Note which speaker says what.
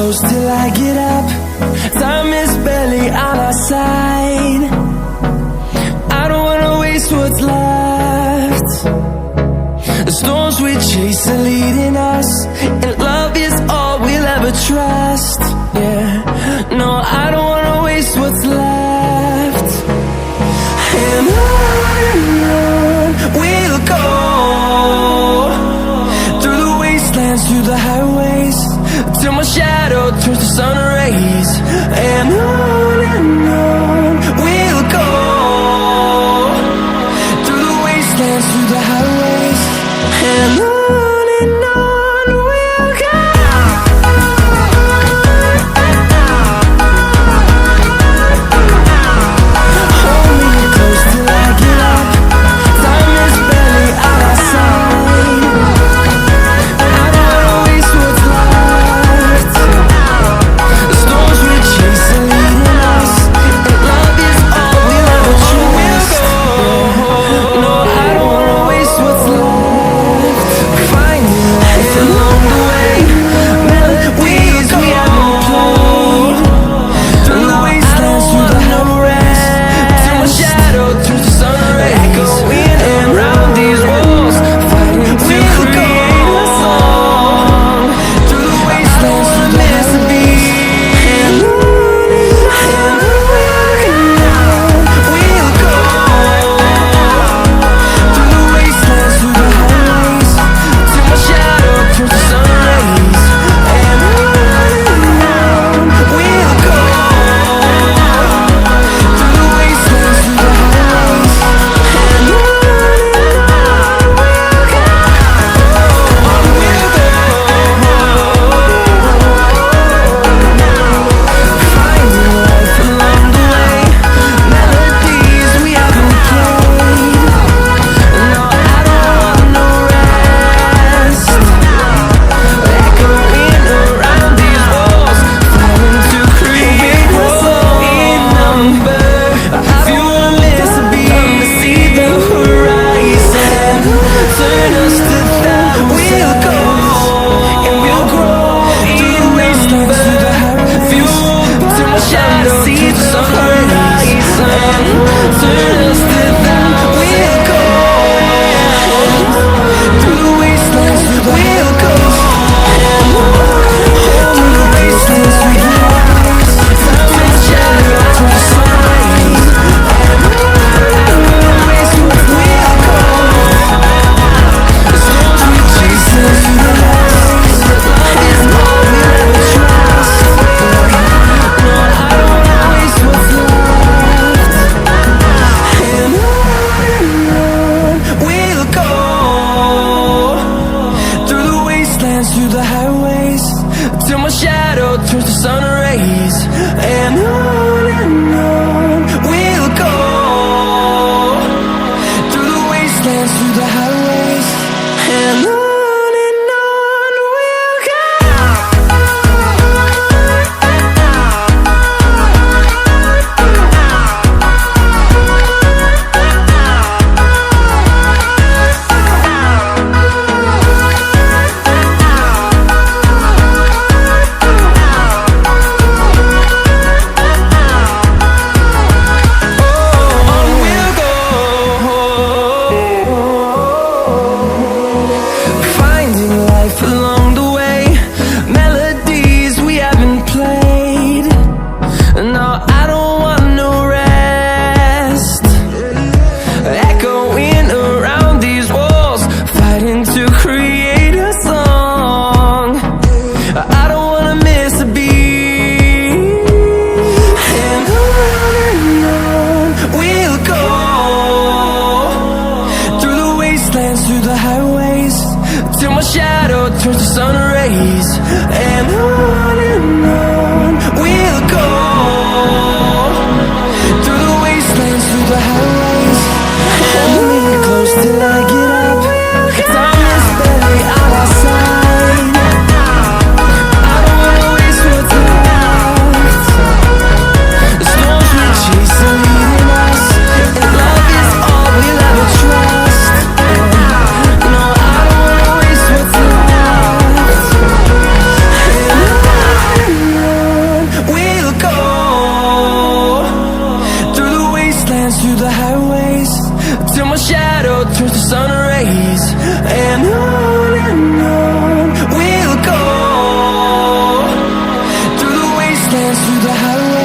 Speaker 1: close till I get up. Time is barely on our side. I don't wanna waste what's left. The storms we chase are leading us, and love is all we'll ever trust. Yeah, no, I don't wanna waste what's left. And on we'll go, through the wastelands, through the highways, till my shadow turns to sun rays. And on we'll go, through the wastelands, through the highways, and on we'll go. Hold me close till I get up. Time is barely on our side. I don't wanna waste what's left. The storms we chase are leading us, and love is all we'll ever trust. No, I don't wanna waste what's left. Finding life along the way, melodies we haven't played. Through the wastelands, through the highways, till my shadow turns to sun rays. Echoing around these walls, fighting to create a song. Through the wastelands, through the highways, and on we'll go. Through the wastelands, through the highways, till my shadow turns to sun rays. And on we'll go. Through the wastelands, through the highways, and on we'll go. Finding life along the way, melodies we haven't played. No, I don't want no rest. Echoing around these walls, fighting to create a song in number. If you want this to be, see the horizon. Turn us to thousands. We'll go and we'll grow through the wastelands, through the highways, till my shadow sees the horizon. Turn us to thousands. We'll go through the wastelands, through the highways, through the wastelands, through the highways, till my shadow turns to sun rays. We'll go. The storms we chase are leading us, love is all we'll ever trust. No, I don't wanna waste what's left. till my shadow turns to sun rays. And on we'll go, through the wastelands, through the highways.